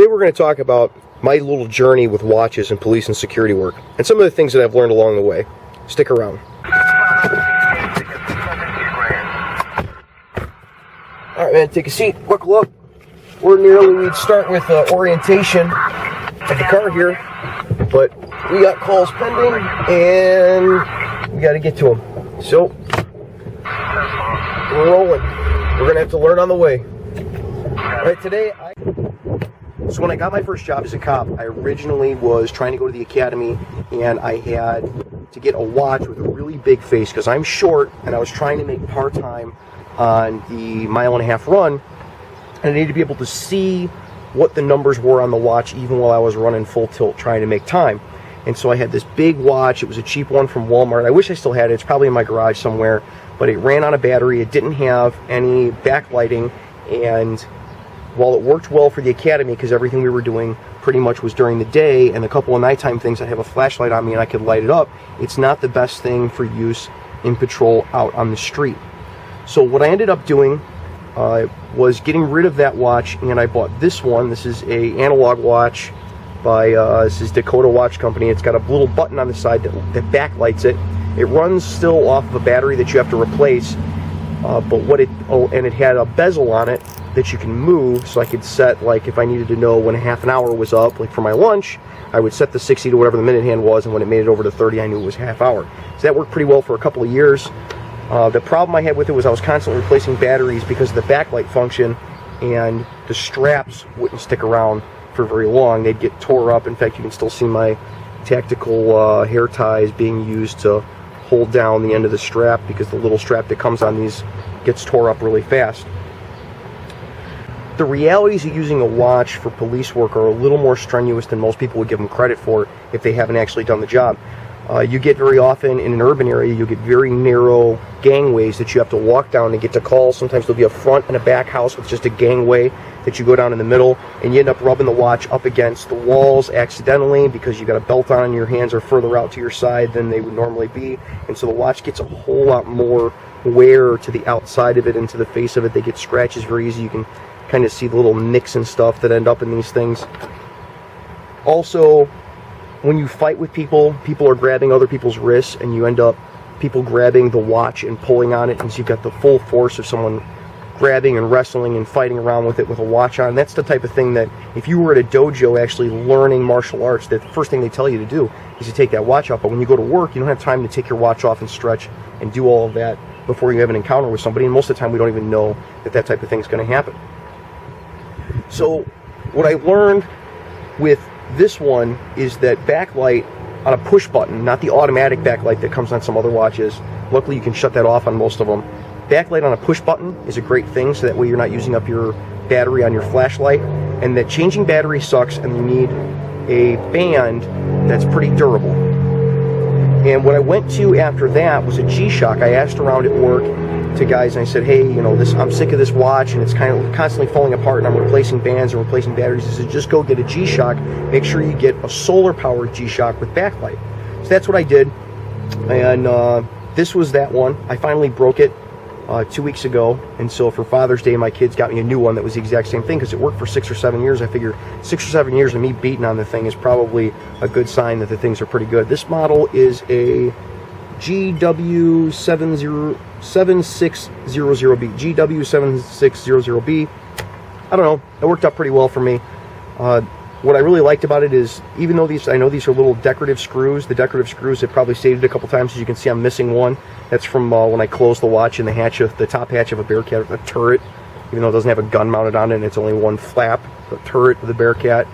Today we're going to talk about my little journey with watches and police and security work, and some of the things that I've learned along the way. Stick around. Alright man, take a seat, buckle up. Ordinarily we'd start with orientation of the car here, but we got calls pending and we got to get to them. So, we're rolling. We're going to have to learn on the way. Alright, So when I got my first job as a cop, I originally was trying to go to the academy, and I had to get a watch with a really big face because I'm short, and I was trying to make part-time on the mile-and-a-half run, and I needed to be able to see what the numbers were on the watch even while I was running full tilt trying to make time. And so I had this big watch. It was a cheap one from Walmart. I wish I still had it. It's probably in my garage somewhere, but it ran on a battery. It didn't have any backlighting, and while it worked well for the academy because everything we were doing pretty much was during the day, and a couple of nighttime things, I have a flashlight on me and I could light it up, it's not the best thing for use in patrol out on the street. So what I ended up doing was getting rid of that watch, and I bought this one. This is a analog watch by this is Dakota Watch Company. It's got a little button on the side that backlights it. It runs still off of a battery that you have to replace, and it had a bezel on it that you can move, so I could set, like, if I needed to know when half an hour was up, like for my lunch, I would set the 60 to whatever the minute hand was, and when it made it over to 30, I knew it was half hour. So that worked pretty well for a couple of years. The problem I had with it was I was constantly replacing batteries because of the backlight function, and the straps wouldn't stick around for very long. They'd get tore up. In fact, you can still see my tactical hair ties being used to hold down the end of the strap because the little strap that comes on these gets tore up really fast. The realities of using a watch for police work are a little more strenuous than most people would give them credit for if they haven't actually done the job. You get very often in an urban area, you get very narrow gangways that you have to walk down to get to calls. Sometimes there'll be a front and a back house with just a gangway that you go down in the middle, and you end up rubbing the watch up against the walls accidentally because you got a belt on and your hands are further out to your side than they would normally be, and so the watch gets a whole lot more wear to the outside of it and to the face of it. They get scratches very easy. You can kind of see the little nicks and stuff that end up in these things. Also, when you fight with people, people are grabbing other people's wrists, and you end up people grabbing the watch and pulling on it, and so you've got the full force of someone grabbing and wrestling and fighting around with it with a watch on. That's the type of thing that if you were at a dojo actually learning martial arts, the first thing they tell you to do is to take that watch off. But when you go to work, you don't have time to take your watch off and stretch and do all of that before you have an encounter with somebody, and most of the time we don't even know that that type of thing is going to happen. So what I learned with this one is that backlight on a push button, not the automatic backlight that comes on some other watches. Luckily you can shut that off on most of them. Backlight on a push button is a great thing, so that way you're not using up your battery on your flashlight, and that changing battery sucks, and you need a band that's pretty durable. And what I went to after that was a G-Shock. I asked around at work to guys, and I said, hey, you know, I'm sick of this watch, and it's kind of constantly falling apart, and I'm replacing bands and replacing batteries. I said, just go get a G-Shock. Make sure you get a solar-powered G-Shock with backlight. So that's what I did, and this was that one. I finally broke it 2 weeks ago, and so for Father's Day, my kids got me a new one that was the exact same thing because it worked for 6 or 7 years. I figure 6 or 7 years of me beating on the thing is probably a good sign that the things are pretty good. This model is a GW7600B. GW7600B. I don't know. It worked out pretty well for me. What I really liked about it is, even though I know these are little decorative screws, the decorative screws have probably saved it a couple times. As you can see, I'm missing one. That's from when I closed the watch in the top hatch of a Bearcat, a turret. Even though it doesn't have a gun mounted on it, and it's only one flap, the turret of the Bearcat.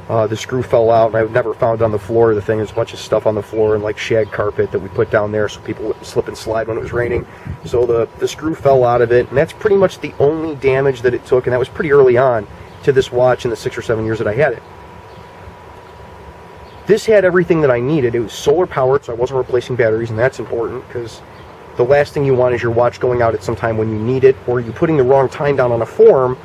The screw fell out, and I never found it on the floor of the thing. There's a bunch of stuff on the floor and like shag carpet that we put down there so people wouldn't slip and slide when it was raining. So the screw fell out of it, and that's pretty much the only damage that it took, and that was pretty early on to this watch in the 6 or 7 years that I had it. This had everything that I needed. It was solar powered, so I wasn't replacing batteries, and that's important because the last thing you want is your watch going out at some time when you need it, or you putting the wrong time down on a form.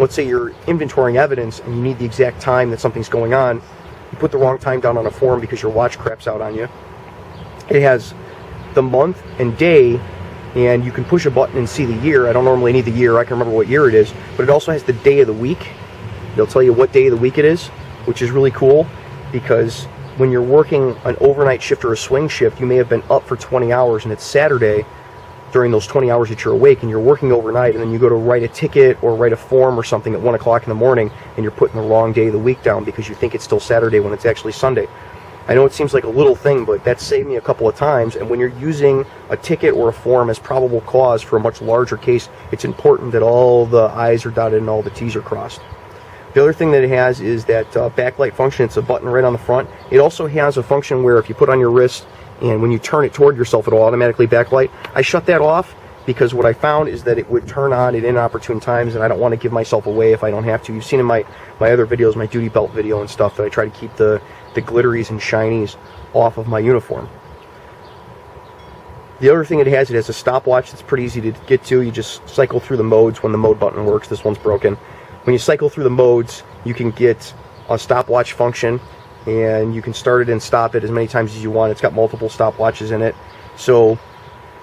Let's say you're inventorying evidence and you need the exact time that something's going on. You put the wrong time down on a form because your watch craps out on you. It has the month and day, and you can push a button and see the year. I don't normally need the year. I can remember what year it is, but it also has the day of the week. They'll tell you what day of the week it is, which is really cool, because when you're working an overnight shift or a swing shift, you may have been up for 20 hours and it's Saturday during those 20 hours that you're awake, and you're working overnight, and then you go to write a ticket or write a form or something at 1 o'clock in the morning, and you're putting the wrong day of the week down because you think it's still Saturday when it's actually Sunday. I know it seems like a little thing, but that saved me a couple of times. And when you're using a ticket or a form as probable cause for a much larger case, it's important that all the I's are dotted and all the T's are crossed. The other thing that it has is that backlight function. It's a button right on the front. It also has a function where if you put on your wrist and when you turn it toward yourself, it'll automatically backlight. I shut that off because what I found is that it would turn on at inopportune times, and I don't want to give myself away if I don't have to. You've seen in my other videos, my duty belt video and stuff, that I try to keep the glitteries and shinies off of my uniform. The other thing it has a stopwatch that's pretty easy to get to. You just cycle through the modes when the mode button works. This one's broken. When you cycle through the modes, you can get a stopwatch function, and you can start it and stop it as many times as you want. It's got multiple stopwatches in it. So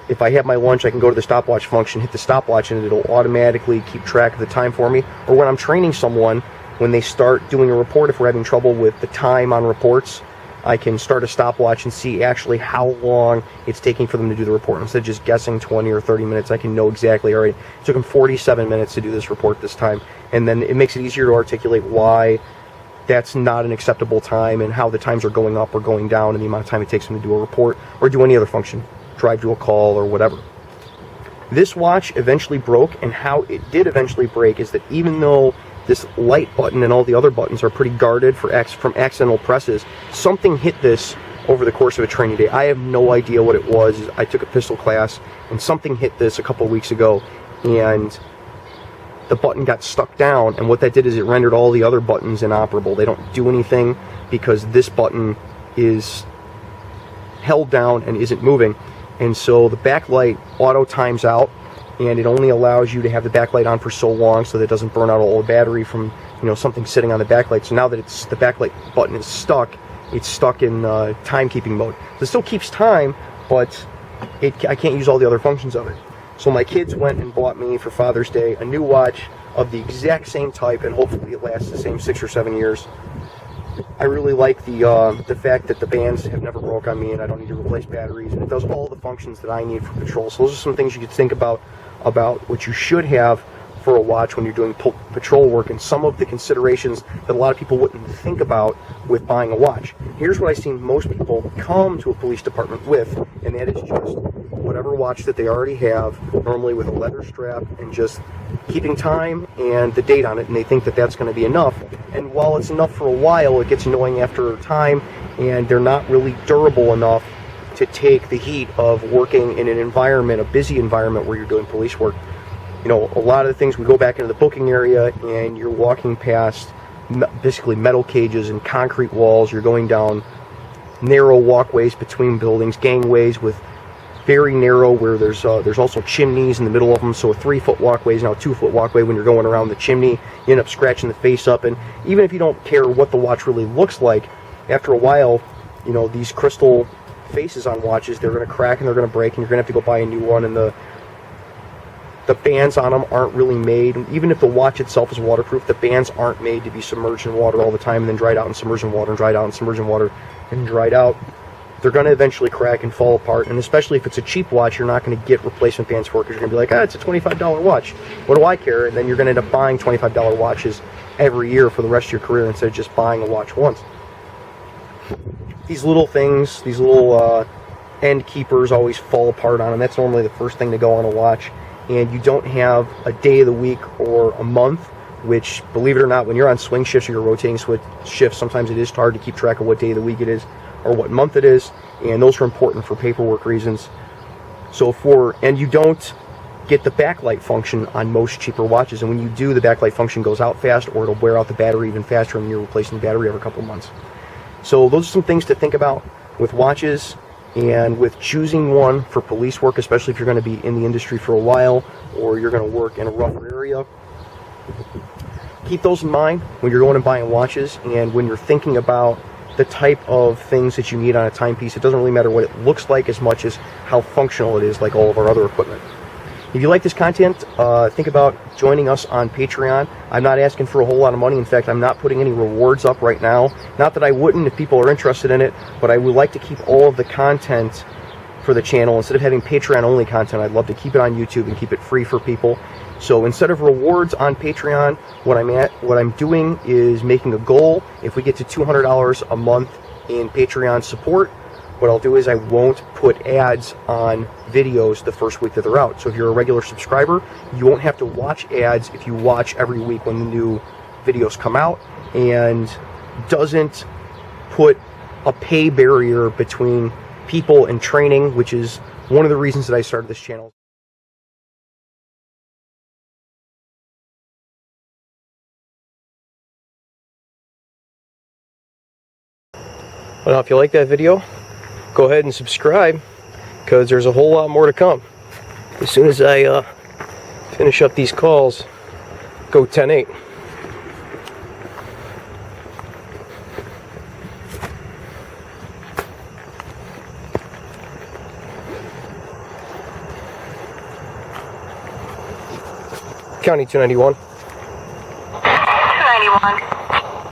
if I have my lunch, I can go to the stopwatch function, hit the stopwatch, and it'll automatically keep track of the time for me. Or when I'm training someone, when they start doing a report, if we're having trouble with the time on reports, I can start a stopwatch and see actually how long it's taking for them to do the report. Instead of just guessing 20 or 30 minutes, I can know exactly, all right, it took them 47 minutes to do this report this time. And then it makes it easier to articulate why that's not an acceptable time and how the times are going up or going down and the amount of time it takes them to do a report or do any other function, drive to a call or whatever. This watch eventually broke, and how it did eventually break is that even though this light button and all the other buttons are pretty guarded from accidental presses, something hit this over the course of a training day. I have no idea what it was. I took a pistol class, and something hit this a couple of weeks ago, and the button got stuck down, and what that did is it rendered all the other buttons inoperable. They don't do anything because this button is held down and isn't moving. And so the backlight auto times out, and it only allows you to have the backlight on for so long so that it doesn't burn out all the battery from something sitting on the backlight. So now that the backlight button is stuck, it's stuck in timekeeping mode. So it still keeps time, but I can't use all the other functions of it. So my kids went and bought me for Father's Day a new watch of the exact same type, and hopefully it lasts the same 6 or 7 years. I really like the fact that the bands have never broke on me, and I don't need to replace batteries, and it does all the functions that I need for patrol. So those are some things you could think about what you should have for a watch when you're doing patrol work, and some of the considerations that a lot of people wouldn't think about with buying a watch. Here's what I've seen most people come to a police department with, and that is just whatever watch that they already have, normally with a leather strap, and just keeping time and the date on it, and they think that that's going to be enough. And while it's enough for a while, it gets annoying after time, and they're not really durable enough to take the heat of working in an environment, a busy environment where you're doing police work. A lot of the things, we go back into the booking area and you're walking past basically metal cages and concrete walls. You're going down narrow walkways between buildings, gangways with very narrow, where there's also chimneys in the middle of them. So a 3-foot walkway is now a 2-foot walkway. When you're going around the chimney, you end up scratching the face up. And even if you don't care what the watch really looks like, after a while, these crystal faces on watches, they're going to crack and they're going to break, and you're going to have to go buy a new one. And the bands on them aren't really made, even if the watch itself is waterproof, the bands aren't made to be submerged in water all the time and then dried out and submerged in water and dried out and submerged in water and dried out. They're going to eventually crack and fall apart, and especially if it's a cheap watch, you're not going to get replacement bands for it, because you're going to be like, it's a $25 watch. What do I care? And then you're going to end up buying $25 watches every year for the rest of your career instead of just buying a watch once. These little things, these little end keepers always fall apart on them. That's normally the first thing to go on a watch. And you don't have a day of the week or a month, which, believe it or not, when you're on swing shifts or you're rotating shifts, sometimes it is hard to keep track of what day of the week it is or what month it is, and those are important for paperwork reasons. And you don't get the backlight function on most cheaper watches, and when you do, the backlight function goes out fast, or it'll wear out the battery even faster, and you're replacing the battery every couple of months. So those are some things to think about with watches. And with choosing one for police work, especially if you're going to be in the industry for a while or you're going to work in a rougher area, keep those in mind when you're going and buying watches, and when you're thinking about the type of things that you need on a timepiece. It doesn't really matter what it looks like as much as how functional it is, like all of our other equipment. If you like this content, think about joining us on Patreon. I'm not asking for a whole lot of money. In fact, I'm not putting any rewards up right now. Not that I wouldn't if people are interested in it, but I would like to keep all of the content for the channel. Instead of having Patreon-only content, I'd love to keep it on YouTube and keep it free for people. So instead of rewards on Patreon, what I'm doing is making a goal. If we get to $200 a month in Patreon support, what I'll do is I won't put ads on videos the first week that they're out. So if you're a regular subscriber, you won't have to watch ads if you watch every week when the new videos come out, and doesn't put a pay barrier between people and training, which is one of the reasons that I started this channel. Well, if you like that video, go ahead and subscribe, because there's a whole lot more to come. As soon as I finish up these calls, go 10-8. County 291.